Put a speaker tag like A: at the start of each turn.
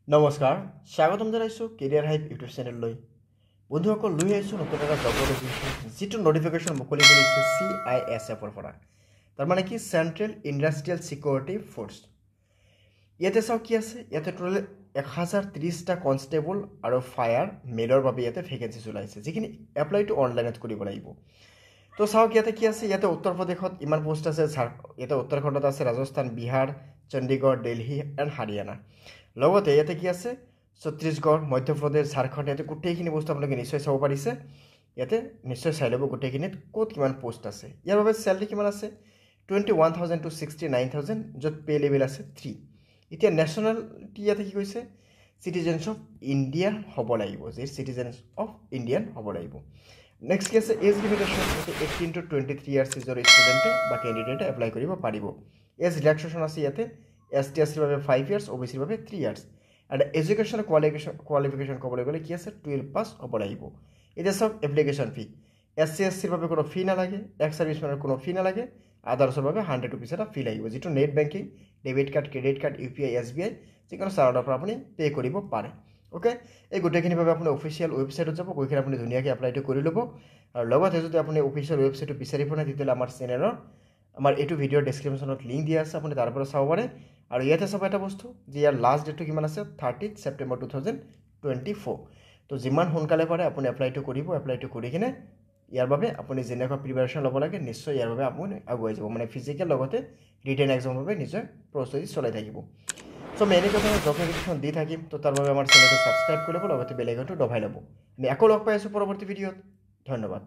A: নমস্কাৰ স্বাগতম জনাইছোঁ কেৰিয়াৰ হাইপ ইউটিউব চেনেললৈ বন্ধুসকল লৈ আহিছোঁ নতুন এটা জব নটিফিকেশ্যন যিটো নটিফিকেশ্যন মুকলি কৰিছে CISFৰ পৰা তাৰমানে কি চেণ্ট্ৰেল ইণ্ডাষ্ট্ৰিয়েল ছিকিউৰিটি ফ'ৰ্চ ইয়াতে চাওক কি আছে ইয়াতে টোটেল 1030টা কনষ্টেবল আৰু ফায়াৰ মেলৰ বাবে ইয়াতে ভেকেঞ্চিজ ওলাইছে যিখিনি এপ্লাইটো অনলাইনত কৰিব লাগিব তো চাওক ইয়াতে কি আছে ইয়াতে উত্তৰ প্ৰদেশত ইমান পোষ্ট আছে ইয়াতে উত্তৰাখণ্ডত আছে ৰাজস্থান বিহাৰ চণ্ডীগড় দিল্লী এণ্ড হাৰিয়ানা লগতে ইয়াতে কি আছে ছত্তীশগড় মধ্যপ্ৰদেশ ঝাৰখণ্ড ইয়াতে গোটেইখিনি বস্তু আপোনালোকে নিশ্চয় চাব পাৰিছে ইয়াতে নিশ্চয় চাই ল'ব গোটেইখিনিত ক'ত কিমান পোষ্ট আছে ইয়াৰ বাবে চেলাৰি কিমান আছে 21,000 to 69,000 য'ত পে লেভেল আছে 3 এতিয়া নেশ্যনেলিটি ইয়াতে কি কৈছে চিটিজেনছ অফ ইণ্ডিয়া হ'ব লাগিব যে চিটিজেনছ অফ ইণ্ডিয়ান হ'ব লাগিব নেক্সট কি আছে এজ লিমিটেশ্যন 18 to 23 ইয়াৰ্ছ ইজৰ ষ্টুডেণ্টে বা কেণ্ডিডেটে এপ্লাই কৰিব পাৰিব এজ ৰিলেক্সেশ্যন আছে ইয়াতে ST SCৰ বাবে 5 ইয়াৰ্ছ OBCৰ বাবে 3 ইয়াৰ্ছ আৰু এডুকেশ্যন কোৱালিফিকেশ্যন ক'বলৈ গ'লে কি আছে 12 পাছ হ'ব লাগিব এতিয়া চাওক এপ্লিকেশ্যন ফি SC SCৰ বাবে কোনো ফি নালাগে এক্স ছাৰ্ভিচমেনৰ কোনো ফি নালাগে আদাৰ্ছৰ বাবে 100 rupees এটা ফি লাগিব যিটো net banking debit card credit card UPI SBI যিকোনো চাৰ্টাৰৰ পৰা আপুনি পে' কৰিব পাৰে অ'কে এই গোটেইখিনিৰ বাবে আপুনি অফিচিয়েল ৱেবছাইটত যাব গৈ কিনে আপুনি ধুনীয়াকৈ এপ্লাইটো কৰি ল'ব আৰু লগতে যদি আপুনি অফিচিয়েল ৱেবছাইটটো বিচাৰি পোৱা নাই তেতিয়াহ'লে আমাৰ চেনেলৰ আমাৰ এইটো ভিডিঅ'ৰ ডেছক্ৰিপশ্যনত লিংক দিয়া আছে আপুনি তাৰ পৰা চাব পাৰে আৰু ইয়াতে চাব এটা বস্তু যে ইয়াৰ লাষ্ট ডেটটো কিমান আছে 30 ছেপ্টেম্বৰ 2024 তো যিমান সোনকালে পাৰে আপুনি এপ্লাইটো কৰিব এপ্লাইটো কৰি কিনে ইয়াৰ বাবে আপুনি যেনেকুৱা প্ৰিপাৰেশ্যন ল'ব লাগে নিশ্চয় ইয়াৰ বাবে আপুনি আগুৱাই যাব মানে ফিজিকেল লগতে ৰিটেন এক্সামৰ বাবে নিজৰ প্ৰস্তুতি চলাই থাকিব চ' মই এনেকুৱা ধৰণৰ জব নটিফিকেশ্যন দি থাকিম তো তাৰ বাবে আমাৰ চেনেলটো ছাবস্ক্ৰাইব কৰি ল'ব লগতে বেল আইকনটো দবাই ল'ব আমি আকৌ লগ পাই আছোঁ পৰৱৰ্তী ভিডিঅ'ত ধন্যবাদ